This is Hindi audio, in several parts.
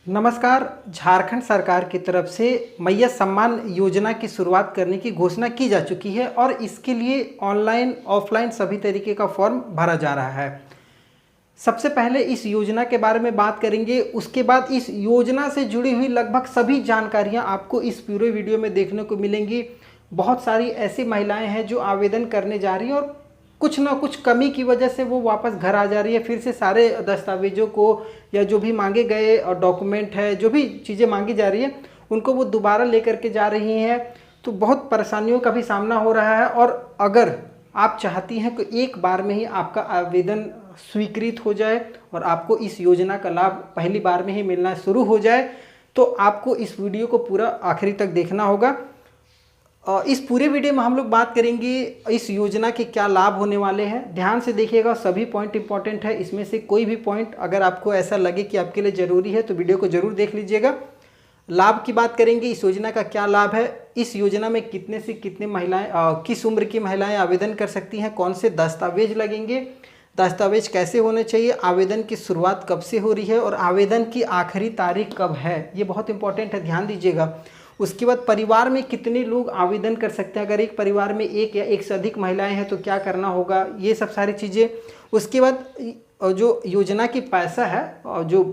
नमस्कार। झारखंड सरकार की तरफ से मैया सम्मान योजना की शुरुआत करने की घोषणा की जा चुकी है और इसके लिए ऑनलाइन ऑफलाइन सभी तरीके का फॉर्म भरा जा रहा है। सबसे पहले इस योजना के बारे में बात करेंगे, उसके बाद इस योजना से जुड़ी हुई लगभग सभी जानकारियां आपको इस पूरे वीडियो में देखने को मिलेंगी। बहुत सारी ऐसी महिलाएं हैं जो आवेदन करने जा रही हैं और कुछ ना कुछ कमी की वजह से वो वापस घर आ जा रही है। फिर से सारे दस्तावेजों को या जो भी मांगे गए और डॉक्यूमेंट है, जो भी चीज़ें मांगी जा रही है, उनको वो दोबारा लेकर के जा रही हैं। तो बहुत परेशानियों का भी सामना हो रहा है। और अगर आप चाहती हैं कि एक बार में ही आपका आवेदन स्वीकृत हो जाए और आपको इस योजना का लाभ पहली बार में ही मिलना शुरू हो जाए, तो आपको इस वीडियो को पूरा आखिरी तक देखना होगा। इस पूरे वीडियो में हम लोग बात करेंगे इस योजना के क्या लाभ होने वाले हैं। ध्यान से देखिएगा, सभी पॉइंट इंपॉर्टेंट है। इसमें से कोई भी पॉइंट अगर आपको ऐसा लगे कि आपके लिए ज़रूरी है तो वीडियो को ज़रूर देख लीजिएगा। लाभ की बात करेंगे, इस योजना का क्या लाभ है, इस योजना में कितने से कितने महिलाएं, किस उम्र की महिलाएं आवेदन कर सकती हैं, कौन से दस्तावेज लगेंगे, दस्तावेज कैसे होने चाहिए, आवेदन की शुरुआत कब से हो रही है और आवेदन की आखिरी तारीख कब है, ये बहुत इंपॉर्टेंट है, ध्यान दीजिएगा। उसके बाद परिवार में कितने लोग आवेदन कर सकते हैं, अगर एक परिवार में एक या एक से अधिक महिलाएं हैं तो क्या करना होगा, ये सब सारी चीज़ें। उसके बाद जो योजना की पैसा है और जो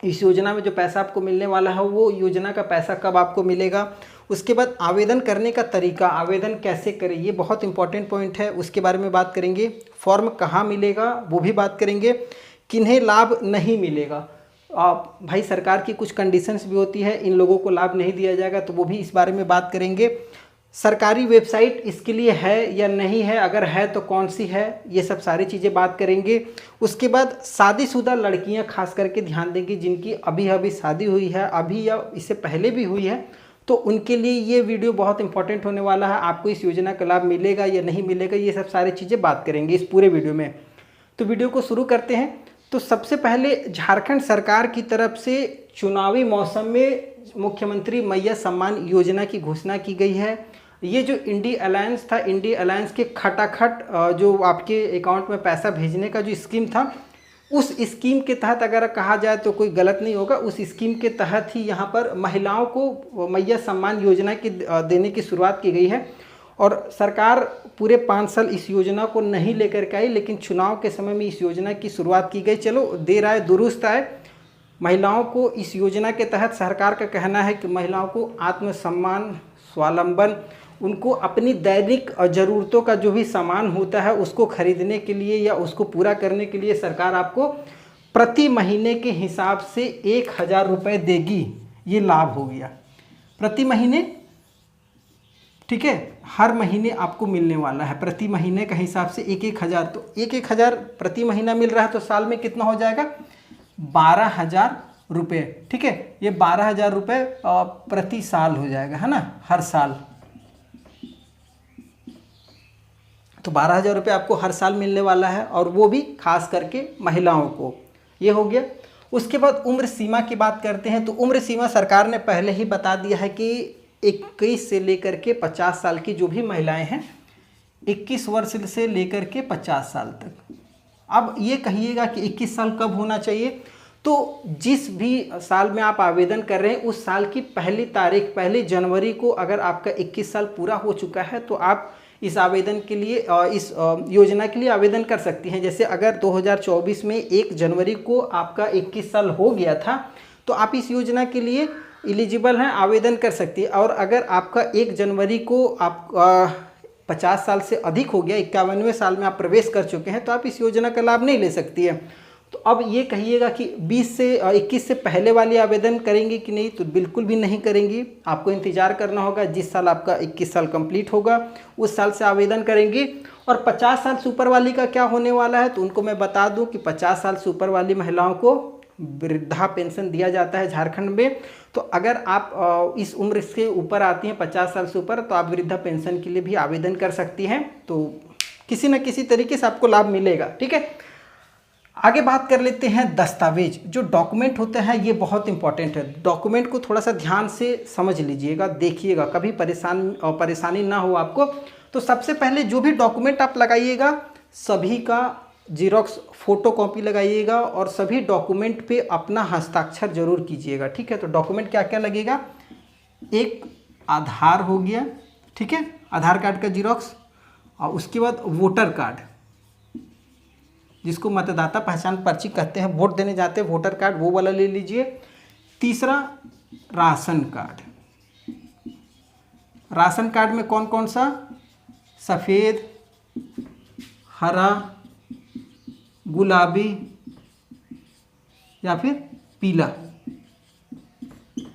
इस योजना में जो पैसा आपको मिलने वाला है वो योजना का पैसा कब आपको मिलेगा। उसके बाद आवेदन करने का तरीका, आवेदन कैसे करें, ये बहुत इंपॉर्टेंट पॉइंट है, उसके बारे में बात करेंगे। फॉर्म कहाँ मिलेगा वो भी बात करेंगे। किन्हें लाभ नहीं मिलेगा, भाई सरकार की कुछ कंडीशंस भी होती है, इन लोगों को लाभ नहीं दिया जाएगा, तो वो भी इस बारे में बात करेंगे। सरकारी वेबसाइट इसके लिए है या नहीं है, अगर है तो कौन सी है, ये सब सारी चीज़ें बात करेंगे। उसके बाद शादीशुदा लड़कियां खास करके ध्यान देंगी, जिनकी अभी अभी शादी हुई है, अभी या इससे पहले भी हुई है, तो उनके लिए ये वीडियो बहुत इंपॉर्टेंट होने वाला है। आपको इस योजना का लाभ मिलेगा या नहीं मिलेगा, ये सब सारी चीज़ें बात करेंगे इस पूरे वीडियो में। तो वीडियो को शुरू करते हैं। तो सबसे पहले झारखंड सरकार की तरफ से चुनावी मौसम में मुख्यमंत्री मैया सम्मान योजना की घोषणा की गई है। ये जो इंडी अलायंस था, इंडी अलायंस के खटाखट जो आपके अकाउंट में पैसा भेजने का जो स्कीम था, उस स्कीम के तहत अगर कहा जाए तो कोई गलत नहीं होगा, उस स्कीम के तहत ही यहाँ पर महिलाओं को मैया सम्मान योजना की देने की शुरुआत की गई है। और सरकार पूरे 5 साल इस योजना को नहीं लेकर के आई, लेकिन चुनाव के समय में इस योजना की शुरुआत की गई। चलो देर आए दुरुस्त आए। महिलाओं को इस योजना के तहत सरकार का कहना है कि महिलाओं को आत्मसम्मान, स्वावलंबन, उनको अपनी दैनिक ज़रूरतों का जो भी सामान होता है उसको खरीदने के लिए या उसको पूरा करने के लिए सरकार आपको प्रति महीने के हिसाब से 1000 रुपये देगी। ये लाभ हो गया प्रति महीने, ठीक है, हर महीने आपको मिलने वाला है। प्रति महीने का हिसाब से 1-1000, तो 1-1000 प्रति महीना मिल रहा है, तो साल में कितना हो जाएगा, 12000 रुपये। ठीक है, ये 12000 रुपये प्रति साल हो जाएगा, है ना, हर साल। तो 12000 रुपये आपको हर साल मिलने वाला है, और वो भी खास करके महिलाओं को। ये हो गया। उसके बाद उम्र सीमा की बात करते हैं। तो उम्र सीमा सरकार ने पहले ही बता दिया है कि 21 से लेकर के 50 साल की जो भी महिलाएं हैं, 21 वर्ष से लेकर के 50 साल तक। अब ये कहिएगा कि 21 साल कब होना चाहिए, तो जिस भी साल में आप आवेदन कर रहे हैं उस साल की पहली तारीख, 1 जनवरी को अगर आपका 21 साल पूरा हो चुका है तो आप इस आवेदन के लिए, इस योजना के लिए आवेदन कर सकती हैं। जैसे अगर 2024 में 1 जनवरी को आपका 21 साल हो गया था तो आप इस योजना के लिए एलिजिबल हैं, आवेदन कर सकती है। और अगर आपका 1 जनवरी को आप 50 साल से अधिक हो गया, 51वें साल में आप प्रवेश कर चुके हैं, तो आप इस योजना का लाभ नहीं ले सकती है। तो अब ये कहिएगा कि 21 से पहले वाली आवेदन करेंगी कि नहीं, तो बिल्कुल भी नहीं करेंगी। आपको इंतज़ार करना होगा, जिस साल आपका 21 साल कंप्लीट होगा उस साल से आवेदन करेंगी। और 50 साल से ऊपर वाली का क्या होने वाला है, तो उनको मैं बता दूं कि 50 साल से ऊपर वाली महिलाओं को वृद्धा पेंशन दिया जाता है झारखंड में। तो अगर आप इस उम्र से ऊपर आती हैं, 50 साल से ऊपर, तो आप वृद्धा पेंशन के लिए भी आवेदन कर सकती हैं। तो किसी न किसी तरीके से आपको लाभ मिलेगा। ठीक है, आगे बात कर लेते हैं दस्तावेज। जो डॉक्यूमेंट होते हैं ये बहुत इंपॉर्टेंट है। डॉक्यूमेंट को थोड़ा सा ध्यान से समझ लीजिएगा, देखिएगा, कभी परेशानी ना हो आपको। तो सबसे पहले जो भी डॉक्यूमेंट आप लगाइएगा, सभी का जीरोक्स फोटो कॉपी लगाइएगा और सभी डॉक्यूमेंट पे अपना हस्ताक्षर जरूर कीजिएगा। ठीक है, तो डॉक्यूमेंट क्या क्या लगेगा, एक आधार हो गया, ठीक है, आधार कार्ड का जीरोक्स, और उसके बाद वोटर कार्ड, जिसको मतदाता पहचान पर्ची कहते हैं, वोट देने जाते हैं, वोटर कार्ड वो वाला ले लीजिए। तीसरा राशन कार्ड, राशन कार्ड में कौन कौन सा, सफ़ेद, हरा, गुलाबी या फिर पीला,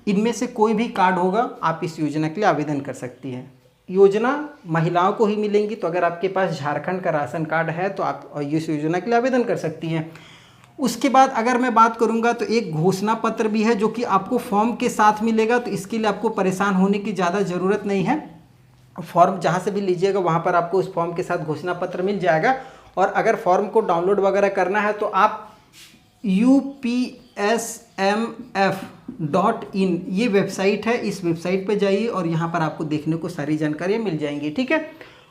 इनमें से कोई भी कार्ड होगा, आप इस योजना के लिए आवेदन कर सकती हैं। योजना महिलाओं को ही मिलेंगी, तो अगर आपके पास झारखंड का राशन कार्ड है तो आप इस योजना के लिए आवेदन कर सकती हैं। उसके बाद अगर मैं बात करूंगा तो एक घोषणा पत्र भी है जो कि आपको फॉर्म के साथ मिलेगा, तो इसके लिए आपको परेशान होने की ज़्यादा ज़रूरत नहीं है। फॉर्म जहाँ से भी लीजिएगा वहाँ पर आपको उस फॉर्म के साथ घोषणा पत्र मिल जाएगा। और अगर फॉर्म को डाउनलोड वगैरह करना है तो आप upsmf.in ये वेबसाइट है, इस वेबसाइट पे जाइए और यहाँ पर आपको देखने को सारी जानकारियाँ मिल जाएंगी। ठीक है,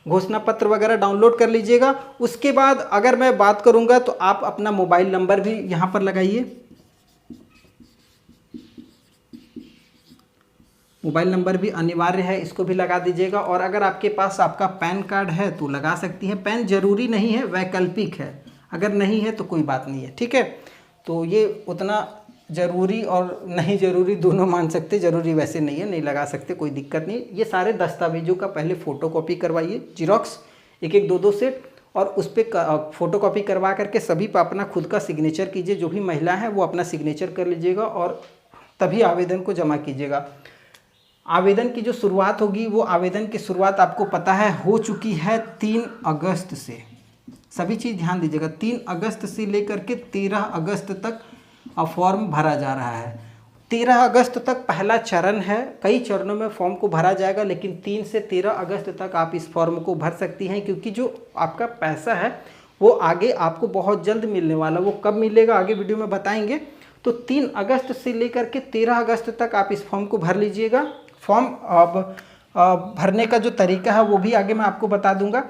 घोषणा पत्र वगैरह डाउनलोड कर लीजिएगा। उसके बाद अगर मैं बात करूँगा तो आप अपना मोबाइल नंबर भी यहाँ पर लगाइए, मोबाइल नंबर भी अनिवार्य है, इसको भी लगा दीजिएगा। और अगर आपके पास आपका पैन कार्ड है तो लगा सकती हैं, पैन जरूरी नहीं है, वैकल्पिक है, अगर नहीं है तो कोई बात नहीं है। ठीक है, तो ये उतना ज़रूरी और नहीं ज़रूरी दोनों मान सकते, ज़रूरी वैसे नहीं है, नहीं लगा सकते, कोई दिक्कत नहीं। ये सारे दस्तावेजों का पहले फ़ोटोकॉपी करवाइए, जीरोक्स एक एक दो सेट, और उस पर फ़ोटोकॉपी करवा करके सभी पर अपना खुद का सिग्नेचर कीजिए। जो भी महिला है वो अपना सिग्नेचर कर लीजिएगा और तभी आवेदन को जमा कीजिएगा। आवेदन की जो शुरुआत होगी वो आवेदन की शुरुआत आपको पता है हो चुकी है 3 अगस्त से, सभी चीज़ ध्यान दीजिएगा। 3 अगस्त से लेकर के 13 अगस्त तक फॉर्म भरा जा रहा है। 13 अगस्त तक पहला चरण है, कई चरणों में फॉर्म को भरा जाएगा, लेकिन 3 से 13 अगस्त तक आप इस फॉर्म को भर सकती हैं, क्योंकि जो आपका पैसा है वो आगे आपको बहुत जल्द मिलने वाला। वो कब मिलेगा आगे वीडियो में बताएंगे। तो 3 अगस्त से लेकर के 13 अगस्त तक आप इस फॉर्म को भर लीजिएगा। फॉर्म अब भरने का जो तरीका है वो भी आगे मैं आपको बता दूंगा।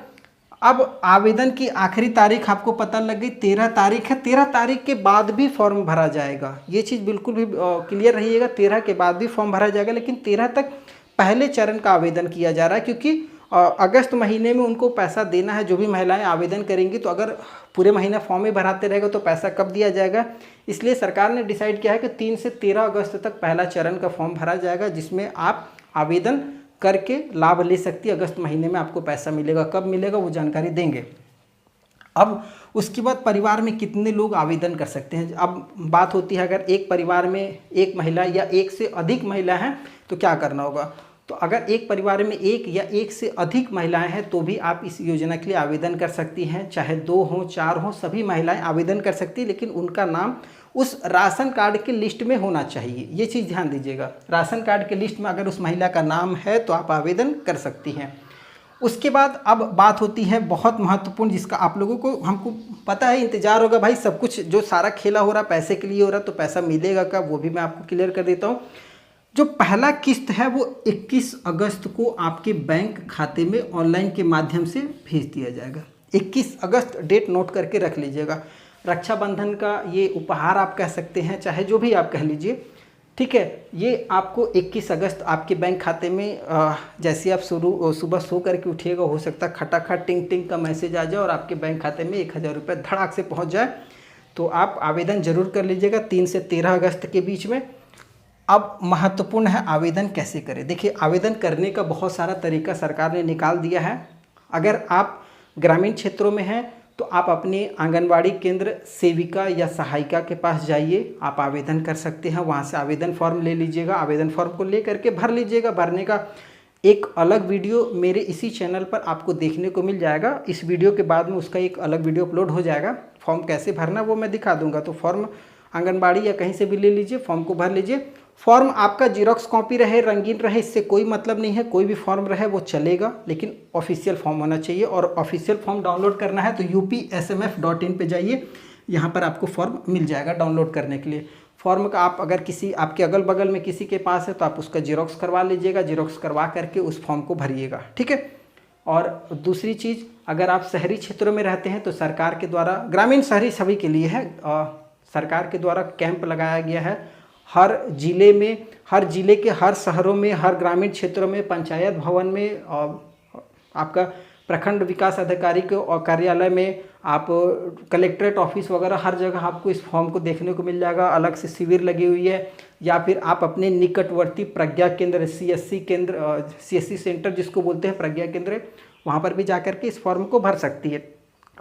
अब आवेदन की आखिरी तारीख आपको पता लग गई, 13 तारीख है। 13 तारीख के बाद भी फॉर्म भरा जाएगा, ये चीज़ बिल्कुल भी क्लियर रहिएगा। 13 के बाद भी फॉर्म भरा जाएगा, लेकिन 13 तक पहले चरण का आवेदन किया जा रहा है, क्योंकि अगस्त महीने में उनको पैसा देना है। जो भी महिलाएं आवेदन करेंगी, तो अगर पूरे महीना फॉर्म ही भराते रहेगा तो पैसा कब दिया जाएगा। इसलिए सरकार ने डिसाइड किया है कि 3 से 13 अगस्त तक पहला चरण का फॉर्म भरा जाएगा, जिसमें आप आवेदन करके लाभ ले सकती है। अगस्त महीने में आपको पैसा मिलेगा, कब मिलेगा वो जानकारी देंगे। अब उसके बाद परिवार में कितने लोग आवेदन कर सकते हैं। अब बात होती है अगर एक परिवार में एक महिला या एक से अधिक महिला हैं तो क्या करना होगा। तो अगर एक परिवार में एक या एक से अधिक महिलाएं हैं तो भी आप इस योजना के लिए आवेदन कर सकती हैं, चाहे 2 हों 4 हों, सभी महिलाएं आवेदन कर सकती हैं, लेकिन उनका नाम उस राशन कार्ड के लिस्ट में होना चाहिए। ये चीज़ ध्यान दीजिएगा, राशन कार्ड के लिस्ट में अगर उस महिला का नाम है तो आप आवेदन कर सकती हैं। उसके बाद अब बात होती है बहुत महत्वपूर्ण, जिसका आप लोगों को हमको पता है इंतजार होगा, भाई सब कुछ जो सारा खेला हो रहा पैसे के लिए हो रहा, तो पैसा मिलेगा कब, वो भी मैं आपको क्लियर कर देता हूँ। जो पहला किस्त है वो 21 अगस्त को आपके बैंक खाते में ऑनलाइन के माध्यम से भेज दिया जाएगा। 21 अगस्त डेट नोट करके रख लीजिएगा। रक्षाबंधन का ये उपहार आप कह सकते हैं, चाहे जो भी आप कह लीजिए, ठीक है। ये आपको 21 अगस्त आपके बैंक खाते में जैसे आप सुबह सो करके उठिएगा, हो सकता है खटाखट टिंग टिंग का मैसेज आ जाए और आपके बैंक खाते में 1000 रुपये धड़ाक से पहुंच जाए। तो आप आवेदन जरूर कर लीजिएगा 3 से 13 अगस्त के बीच में। अब महत्वपूर्ण है आवेदन कैसे करें। देखिए, आवेदन करने का बहुत सारा तरीका सरकार ने निकाल दिया है। अगर आप ग्रामीण क्षेत्रों में हैं तो आप अपने आंगनवाड़ी केंद्र सेविका या सहायिका के पास जाइए, आप आवेदन कर सकते हैं। वहाँ से आवेदन फॉर्म ले लीजिएगा, आवेदन फॉर्म को ले करके भर लीजिएगा। भरने का एक अलग वीडियो मेरे इसी चैनल पर आपको देखने को मिल जाएगा। इस वीडियो के बाद में उसका एक अलग वीडियो अपलोड हो जाएगा। फॉर्म कैसे भरना वो मैं दिखा दूंगा। तो फॉर्म आंगनबाड़ी या कहीं से भी ले लीजिए, फॉर्म को भर लीजिए। फॉर्म आपका जीरोक्स कॉपी रहे, रंगीन रहे, इससे कोई मतलब नहीं है। कोई भी फॉर्म रहे वो चलेगा, लेकिन ऑफिशियल फॉर्म होना चाहिए। और ऑफिशियल फॉर्म डाउनलोड करना है तो upsmf.in पे जाइए, यहाँ पर आपको फॉर्म मिल जाएगा डाउनलोड करने के लिए। फॉर्म का आप अगर किसी आपके अगल बगल में किसी के पास है तो आप उसका जीरोक्स करवा लीजिएगा, जीरोक्स करवा करके उस फॉर्म को भरिएगा, ठीक है। और दूसरी चीज़, अगर आप शहरी क्षेत्रों में रहते हैं तो सरकार के द्वारा, ग्रामीण शहरी सभी के लिए है, सरकार के द्वारा कैंप लगाया गया है हर जिले में, हर जिले के हर शहरों में, हर ग्रामीण क्षेत्रों में, पंचायत भवन में, आपका प्रखंड विकास अधिकारी के और कार्यालय में, आप कलेक्ट्रेट ऑफिस वगैरह हर जगह आपको इस फॉर्म को देखने को मिल जाएगा। अलग से शिविर लगी हुई है, या फिर आप अपने निकटवर्ती प्रज्ञा केंद्र, CSC केंद्र, CSC सेंटर जिसको बोलते हैं, प्रज्ञा केंद्र, वहाँ पर भी जाकर के इस फॉर्म को भर सकती है।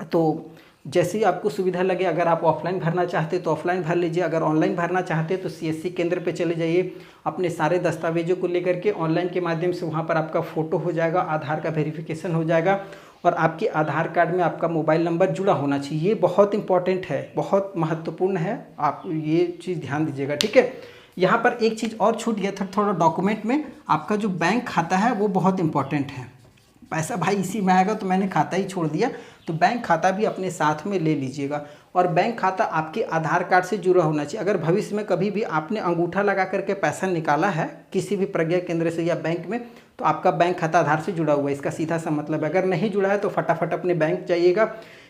तो जैसी आपको सुविधा लगे, अगर आप ऑफलाइन भरना चाहते हैं तो ऑफलाइन भर लीजिए, अगर ऑनलाइन भरना चाहते हैं तो CSC केंद्र पे चले जाइए, अपने सारे दस्तावेजों को लेकर के ऑनलाइन के माध्यम से वहाँ पर आपका फ़ोटो हो जाएगा, आधार का वेरिफिकेशन हो जाएगा, और आपके आधार कार्ड में आपका मोबाइल नंबर जुड़ा होना चाहिए। ये बहुत इंपॉर्टेंट है, बहुत महत्वपूर्ण है, आप ये चीज़ ध्यान दीजिएगा, ठीक है। यहाँ पर एक चीज़ और छूट गया था थोड़ा डॉक्यूमेंट में, आपका जो बैंक खाता है वो बहुत इंपॉर्टेंट है। पैसा भाई इसी में आएगा तो मैंने खाता ही छोड़ दिया, तो बैंक खाता भी अपने साथ में ले लीजिएगा। और बैंक खाता आपके आधार कार्ड से जुड़ा होना चाहिए। अगर भविष्य में कभी भी आपने अंगूठा लगा करके पैसा निकाला है किसी भी प्रज्ञा केंद्र से या बैंक में, तो आपका बैंक खाता आधार से जुड़ा हुआ है, इसका सीधा सा मतलब है। अगर नहीं जुड़ा है तो फटाफट अपने बैंक जाइएगा,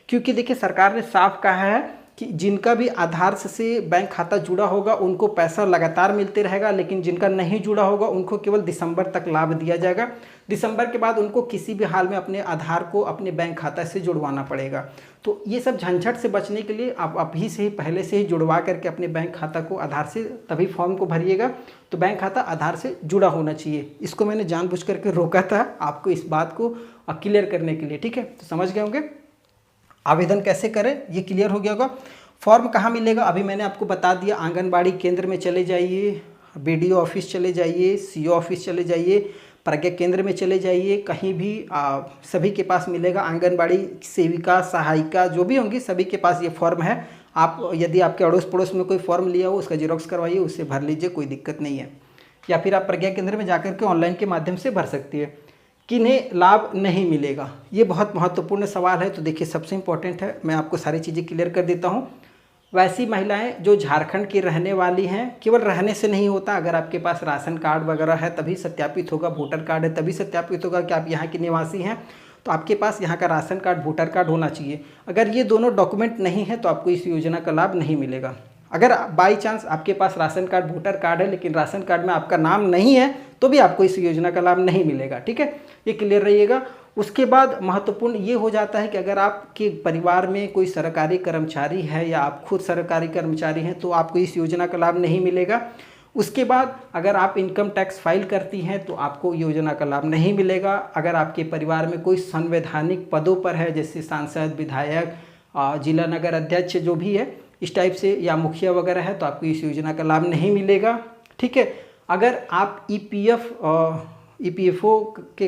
क्योंकि देखिए सरकार ने साफ कहा है कि जिनका भी आधार से बैंक खाता जुड़ा होगा उनको पैसा लगातार मिलते रहेगा, लेकिन जिनका नहीं जुड़ा होगा उनको केवल दिसंबर तक लाभ दिया जाएगा। दिसंबर के बाद उनको किसी भी हाल में अपने आधार को अपने बैंक खाता से जुड़वाना पड़ेगा। तो ये सब झंझट से बचने के लिए आप अभी से ही, पहले से ही जुड़वा करके अपने बैंक खाता को आधार से तभी फॉर्म को भरिएगा। तो बैंक खाता आधार से जुड़ा होना चाहिए, इसको मैंने जानबूझ करके रोका था आपको इस बात को क्लियर करने के लिए, ठीक है। तो समझ गए होंगे आवेदन कैसे करें, ये क्लियर हो गया होगा। फॉर्म कहाँ मिलेगा अभी मैंने आपको बता दिया, आंगनबाड़ी केंद्र में चले जाइए, BDO ऑफिस चले जाइए, CO ऑफिस चले जाइए, प्रज्ञा केंद्र में चले जाइए, कहीं भी सभी के पास मिलेगा। आंगनबाड़ी सेविका, सहायिका जो भी होंगी सभी के पास ये फॉर्म है। आप यदि आपके अड़ोस पड़ोस में कोई फॉर्म लिया हो उसका जेरॉक्स करवाइए, उससे भर लीजिए, कोई दिक्कत नहीं है। या फिर आप प्रज्ञा केंद्र में जाकर के ऑनलाइन के माध्यम से भर सकती है। किन्हें लाभ नहीं मिलेगा, ये बहुत महत्वपूर्ण सवाल है। तो देखिए सबसे इम्पोर्टेंट है, मैं आपको सारी चीज़ें क्लियर कर देता हूँ। वैसी महिलाएं जो झारखंड की रहने वाली हैं, केवल रहने से नहीं होता, अगर आपके पास राशन कार्ड वगैरह है तभी सत्यापित होगा, वोटर कार्ड है तभी सत्यापित होगा कि आप यहाँ के निवासी हैं, तो आपके पास यहाँ का राशन कार्ड, वोटर कार्ड होना चाहिए। अगर ये दोनों डॉक्यूमेंट नहीं है तो आपको इस योजना का लाभ नहीं मिलेगा। अगर बाई चांस आपके पास राशन कार्ड, वोटर कार्ड है, लेकिन राशन कार्ड में आपका नाम नहीं है, तो भी आपको इस योजना का लाभ नहीं मिलेगा, ठीक है, ये क्लियर रहिएगा। उसके बाद महत्वपूर्ण ये हो जाता है कि अगर आपके परिवार में कोई सरकारी कर्मचारी है या आप खुद सरकारी कर्मचारी हैं तो आपको इस योजना का लाभ नहीं मिलेगा। उसके बाद अगर आप इनकम टैक्स फाइल करती हैं तो आपको योजना का लाभ नहीं मिलेगा। अगर आपके परिवार में कोई संवैधानिक पदों पर है, जैसे सांसद, विधायक, जिला नगर अध्यक्ष जो भी है इस टाइप से, या मुखिया वगैरह है, तो आपको इस योजना का लाभ नहीं मिलेगा, ठीक है। अगर आप EPFO के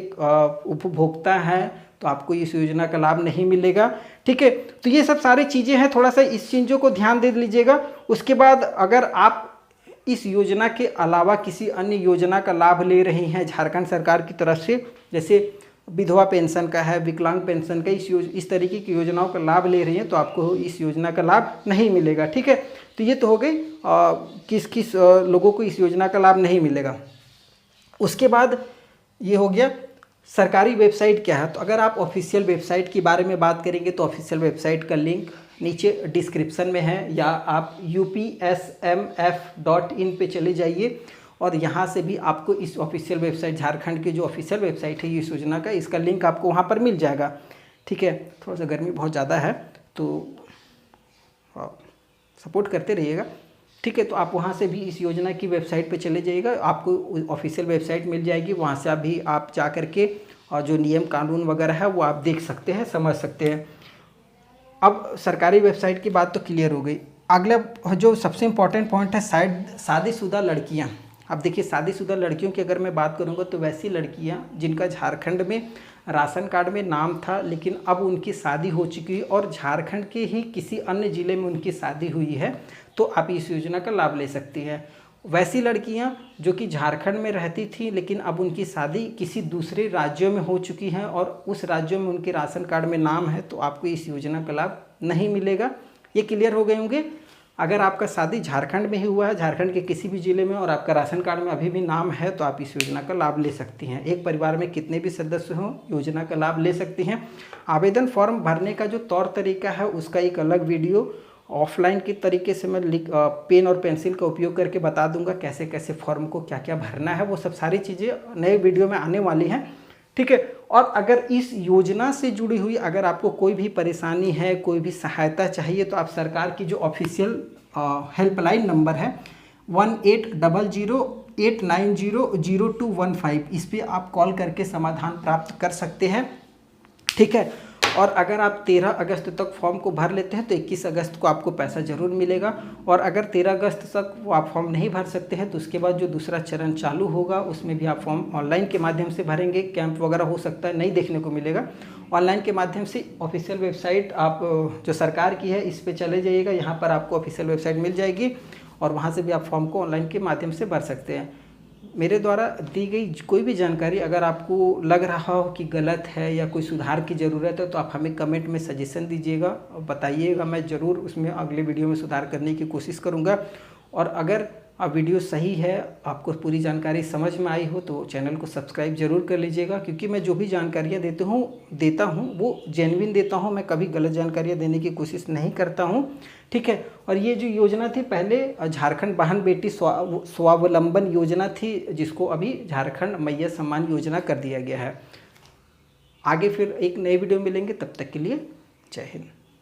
उपभोक्ता हैं तो आपको इस योजना का लाभ नहीं मिलेगा, ठीक है। तो ये सब सारी चीज़ें हैं, थोड़ा सा इस चीज़ों को ध्यान दे लीजिएगा। उसके बाद अगर आप इस योजना के अलावा किसी अन्य योजना का लाभ ले रही हैं झारखंड सरकार की तरफ से, जैसे विधवा पेंशन का है, विकलांग पेंशन का, इस तरीके की योजनाओं का लाभ ले रही हैं, तो आपको इस योजना का लाभ नहीं मिलेगा, ठीक है। तो ये तो हो गई किस किस लोगों को इस योजना का लाभ नहीं मिलेगा। उसके बाद ये हो गया सरकारी वेबसाइट क्या है। तो अगर आप ऑफिशियल वेबसाइट के बारे में बात करेंगे तो ऑफिशियल वेबसाइट का लिंक नीचे डिस्क्रिप्शन में है, या आप upsmf.in पे चले जाइए और यहाँ से भी आपको इस ऑफिशियल वेबसाइट, झारखंड की जो ऑफिशियल वेबसाइट है इस योजना का, इसका लिंक आपको वहाँ पर मिल जाएगा, ठीक है। थोड़ा सा गर्मी बहुत ज़्यादा है तो सपोर्ट करते रहिएगा, ठीक है। तो आप वहाँ से भी इस योजना की वेबसाइट पे चले जाइएगा, आपको ऑफिशियल वेबसाइट मिल जाएगी, वहाँ से अभी आप जा करके और जो नियम कानून वगैरह है वो आप देख सकते हैं, समझ सकते हैं। अब सरकारी वेबसाइट की बात तो क्लियर हो गई। अगला जो सबसे इम्पॉर्टेंट पॉइंट है शादीशुदा लड़कियाँ। अब देखिए शादीशुदा लड़कियों की अगर मैं बात करूँगा तो वैसी लड़कियाँ जिनका झारखंड में राशन कार्ड में नाम था लेकिन अब उनकी शादी हो चुकी है और झारखंड के ही किसी अन्य ज़िले में उनकी शादी हुई है, तो आप इस योजना का लाभ ले सकती हैं। वैसी लड़कियां जो कि झारखंड में रहती थी लेकिन अब उनकी शादी किसी दूसरे राज्यों में हो चुकी हैं और उस राज्यों में उनके राशन कार्ड में नाम है, तो आपको इस योजना का लाभ नहीं मिलेगा। ये क्लियर हो गए होंगे। अगर आपका शादी झारखंड में ही हुआ है, झारखंड के किसी भी ज़िले में, और आपका राशन कार्ड में अभी भी नाम है, तो आप इस योजना का लाभ ले सकती हैं। एक परिवार में कितने भी सदस्य हों, योजना का लाभ ले सकती हैं। आवेदन फॉर्म भरने का जो तौर तरीका है उसका एक अलग वीडियो ऑफलाइन के तरीके से मैं पेन और पेंसिल का उपयोग करके बता दूंगा कैसे कैसे फॉर्म को क्या क्या भरना है। वो सब सारी चीज़ें नए वीडियो में आने वाली हैं, ठीक है। और अगर इस योजना से जुड़ी हुई अगर आपको कोई भी परेशानी है, कोई भी सहायता चाहिए, तो आप सरकार की जो ऑफिशियल हेल्पलाइन नंबर है 180089000215, इस पर आप कॉल करके समाधान प्राप्त कर सकते हैं, ठीक है। और अगर आप 13 अगस्त तक फॉर्म को भर लेते हैं तो 21 अगस्त को आपको पैसा ज़रूर मिलेगा। और अगर 13 अगस्त तक वो आप फॉर्म नहीं भर सकते हैं तो उसके बाद जो दूसरा चरण चालू होगा उसमें भी आप फॉर्म ऑनलाइन के माध्यम से भरेंगे। कैंप वगैरह हो सकता है नहीं देखने को मिलेगा, ऑनलाइन के माध्यम से ऑफिशियल वेबसाइट आप जो सरकार की है इस पर चले जाइएगा, यहाँ पर आपको ऑफिशियल वेबसाइट मिल जाएगी और वहाँ से भी आप फॉर्म को ऑनलाइन के माध्यम से भर सकते हैं। मेरे द्वारा दी गई कोई भी जानकारी अगर आपको लग रहा हो कि गलत है या कोई सुधार की ज़रूरत है तो आप हमें कमेंट में सजेशन दीजिएगा और बताइएगा, मैं ज़रूर उसमें अगले वीडियो में सुधार करने की कोशिश करूँगा। और अगर वीडियो सही है, आपको पूरी जानकारी समझ में आई हो तो चैनल को सब्सक्राइब जरूर कर लीजिएगा, क्योंकि मैं जो भी जानकारियाँ देता हूँ वो जेन्युइन देता हूँ, मैं कभी गलत जानकारियाँ देने की कोशिश नहीं करता हूँ, ठीक है। और ये जो योजना थी पहले झारखंड बहन बेटी स्वावलंबन योजना थी, जिसको अभी झारखंड मैया सम्मान योजना कर दिया गया है। आगे फिर एक नए वीडियो मिलेंगे, तब तक के लिए जय हिंद।